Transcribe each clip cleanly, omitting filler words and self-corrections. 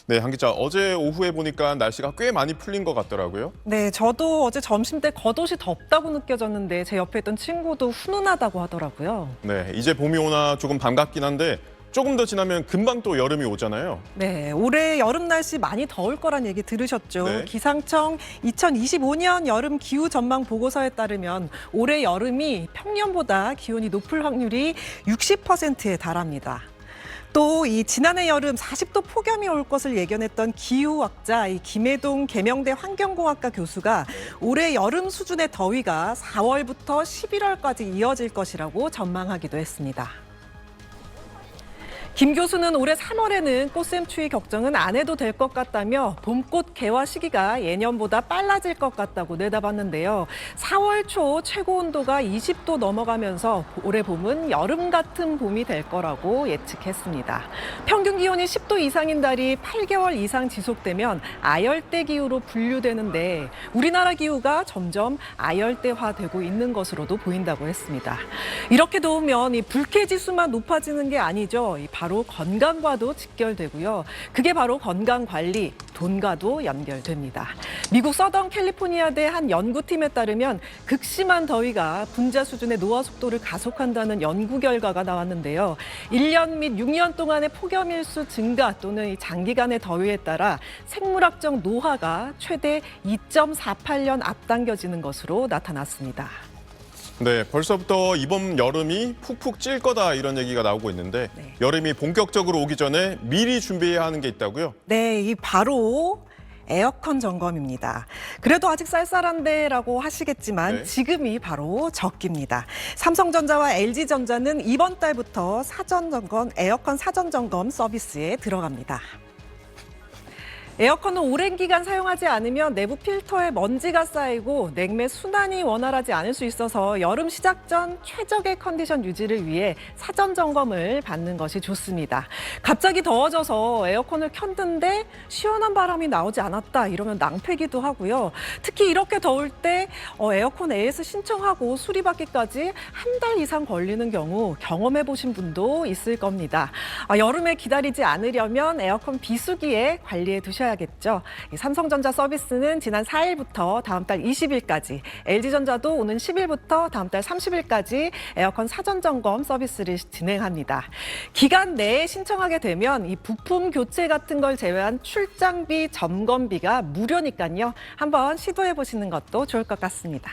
네, 한 기자, 어제 오후에 보니까 날씨가 꽤 많이 풀린 것 같더라고요. 네, 저도 어제 점심 때 겉옷이 덥다고 느껴졌는데 제 옆에 있던 친구도 훈훈하다고 하더라고요. 네, 이제 봄이 오나 조금 반갑긴 한데 조금 더 지나면 금방 또 여름이 오잖아요. 네, 올해 여름 날씨 많이 더울 거란 얘기 들으셨죠? 네. 기상청 2025년 여름 기후 전망 보고서에 따르면 올해 여름이 평년보다 기온이 높을 확률이 60%에 달합니다. 또 이 지난해 여름 40도 폭염이 올 것을 예견했던 기후학자 이 김해동 계명대 환경공학과 교수가 올해 여름 수준의 더위가 4월부터 11월까지 이어질 것이라고 전망하기도 했습니다. 김 교수는 올해 3월에는 꽃샘추위 걱정은 안 해도 될 것 같다며 봄꽃 개화 시기가 예년보다 빨라질 것 같다고 내다봤는데요. 4월 초 최고 온도가 20도 넘어가면서 올해 봄은 여름 같은 봄이 될 거라고 예측했습니다. 평균 기온이 10도 이상인 달이 8개월 이상 지속되면 아열대 기후로 분류되는데 우리나라 기후가 점점 아열대화되고 있는 것으로도 보인다고 했습니다. 이렇게 더우면 이 불쾌지수만 높아지는 게 아니죠. 바로 건강과도 직결되고요. 그게 바로 건강관리, 돈과도 연결됩니다. 미국 서던 캘리포니아대 한 연구팀에 따르면 극심한 더위가 분자 수준의 노화 속도를 가속한다는 연구 결과가 나왔는데요. 1년 및 6년 동안의 폭염일수 증가 또는 장기간의 더위에 따라 생물학적 노화가 최대 2.48년 앞당겨지는 것으로 나타났습니다. 네, 벌써부터 이번 여름이 푹푹 찔 거다 이런 얘기가 나오고 있는데 여름이 본격적으로 오기 전에 미리 준비해야 하는 게 있다고요? 네, 이 바로 에어컨 점검입니다. 그래도 아직 쌀쌀한데라고 하시겠지만 네. 지금이 바로 적기입니다. 삼성전자와 LG전자는 이번 달부터 에어컨 사전 점검 서비스에 들어갑니다. 에어컨은 오랜 기간 사용하지 않으면 내부 필터에 먼지가 쌓이고 냉매 순환이 원활하지 않을 수 있어서 여름 시작 전 최적의 컨디션 유지를 위해 사전 점검을 받는 것이 좋습니다. 갑자기 더워져서 에어컨을 켰는데 시원한 바람이 나오지 않았다 이러면 낭패기도 하고요. 특히 이렇게 더울 때 에어컨 AS 신청하고 수리받기까지 한 달 이상 걸리는 경우 경험해 보신 분도 있을 겁니다. 여름에 기다리지 않으려면 에어컨 비수기에 관리해 두셔야겠죠. 삼성전자 서비스는 지난 4일부터 다음 달 20일까지, LG전자도 오는 10일부터 다음 달 30일까지 에어컨 사전 점검 서비스를 진행합니다. 기간 내에 신청하게 되면 이 부품 교체 같은 걸 제외한 출장비, 점검비가 무료니까요. 한번 시도해 보시는 것도 좋을 것 같습니다.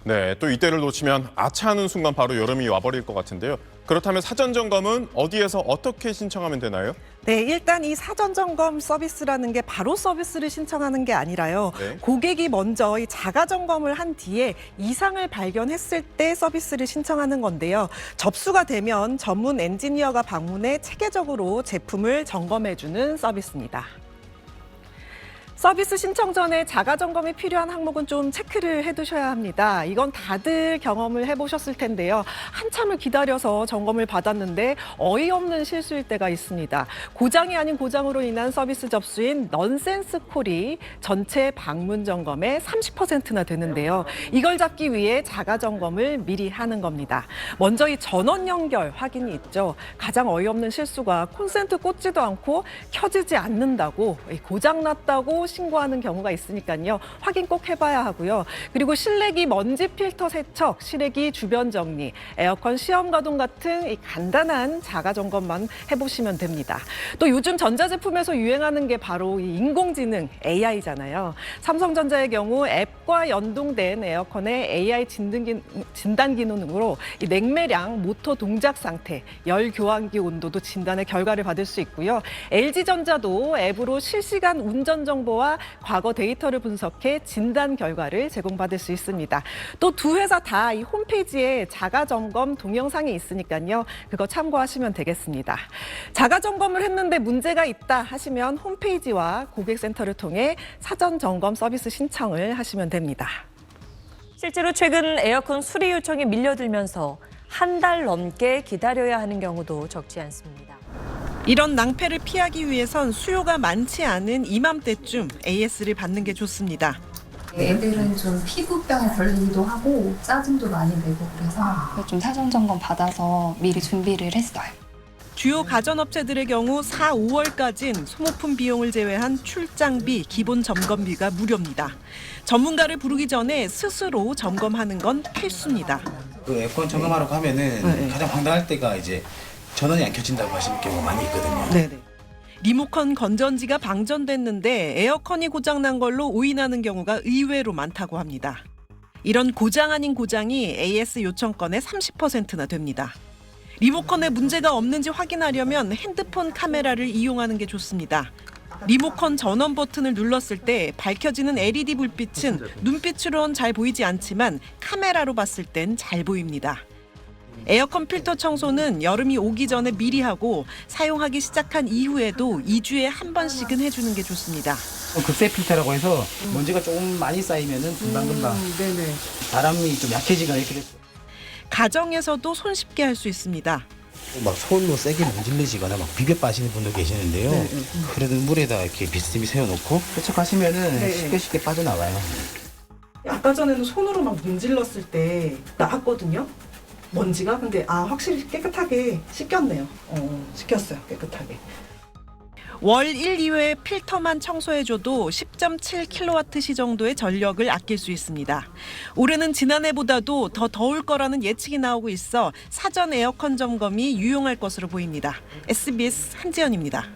네, 또 이때를 놓치면 아차하는 순간 바로 여름이 와버릴 것 같은데요. 그렇다면 사전 점검은 어디에서 어떻게 신청하면 되나요? 네, 일단 이 사전 점검 서비스라는 게 바로 서비스를 신청하는 게 아니라요. 네. 고객이 먼저 이 자가 점검을 한 뒤에 이상을 발견했을 때 서비스를 신청하는 건데요. 접수가 되면 전문 엔지니어가 방문해 체계적으로 제품을 점검해주는 서비스입니다. 서비스 신청 전에 자가 점검이 필요한 항목은 좀 체크를 해두셔야 합니다. 이건 다들 경험을 해보셨을 텐데요. 한참을 기다려서 점검을 받았는데 어이없는 실수일 때가 있습니다. 고장이 아닌 고장으로 인한 서비스 접수인 넌센스 콜이 전체 방문 점검의 30%나 되는데요. 이걸 잡기 위해 자가 점검을 미리 하는 겁니다. 먼저 이 전원 연결 확인이 있죠. 가장 어이없는 실수가 콘센트 꽂지도 않고 켜지지 않는다고, 고장 났다고 신고하는 경우가 있으니까요. 확인 꼭 해봐야 하고요. 그리고 실내기 먼지 필터 세척, 실외기 주변 정리, 에어컨 시험 가동 같은 이 간단한 자가 점검만 해보시면 됩니다. 또 요즘 전자제품에서 유행하는 게 바로 이 인공지능 AI잖아요. 삼성전자의 경우 앱과 연동된 에어컨의 AI 진단 기능으로 이 냉매량, 모터 동작 상태, 열 교환기 온도도 진단의 결과를 받을 수 있고요. LG전자도 앱으로 실시간 운전 정보와 과거 데이터를 분석해 진단 결과를 제공받을 수 있습니다. 또 두 회사 다 이 홈페이지에 자가 점검 동영상이 있으니까요. 그거 참고하시면 되겠습니다. 자가 점검을 했는데 문제가 있다 하시면 홈페이지와 고객센터를 통해 사전 점검 서비스 신청을 하시면 됩니다. 실제로 최근 에어컨 수리 요청이 밀려들면서 한 달 넘게 기다려야 하는 경우도 적지 않습니다. 이런 낭패를 피하기 위해선 수요가 많지 않은 이맘때쯤 AS를 받는 게 좋습니다. 애들은 좀 피부병에 걸리기도 하고 짜증도 많이 내고 그래서 좀 사전 점검 받아서 미리 준비를 했어요. 주요 가전업체들의 경우 4, 5월까지는 소모품 비용을 제외한 출장비, 기본 점검비가 무료입니다. 전문가를 부르기 전에 스스로 점검하는 건 필수입니다. 그 에어컨 점검하러 가면은 네. 가장 황당할 때가 이제 전원이 안 켜진다고 하시는 경우가 많이 있거든요. 네네. 리모컨 건전지가 방전됐는데 에어컨이 고장난 걸로 오인하는 경우가 의외로 많다고 합니다. 이런 고장 아닌 고장이 AS 요청 건의 30%나 됩니다. 리모컨에 문제가 없는지 확인하려면 핸드폰 카메라를 이용하는 게 좋습니다. 리모컨 전원 버튼을 눌렀을 때 밝혀지는 LED 불빛은 눈빛으론 잘 보이지 않지만 카메라로 봤을 땐 잘 보입니다. 에어컨 필터 청소는 여름이 오기 전에 미리 하고 사용하기 시작한 이후에도 2주에 한 번씩은 해주는 게 좋습니다. 급세 필터라고 해서 먼지가 조금 많이 쌓이면은 금방금방 바람이 좀 약해지거나 이렇게 됐어요. 가정에서도 손쉽게 할 수 있습니다. 막 손으로 세게 문질러지거나 막 비벼 빠시는 분도 계시는데요. 그래도 물에다 이렇게 비스듬히 세워놓고 세척하시면은 쉽게 빠져나와요. 아까 전에는 손으로 막 문질렀을 때 나왔거든요. 먼지가. 근데 확실히 깨끗하게 씻겼네요. 씻겼어요. 깨끗하게. 월 1, 2회 필터만 청소해줘도 10.7kWh 정도의 전력을 아낄 수 있습니다. 올해는 지난해보다도 더 더울 거라는 예측이 나오고 있어 사전 에어컨 점검이 유용할 것으로 보입니다. SBS 한지연입니다.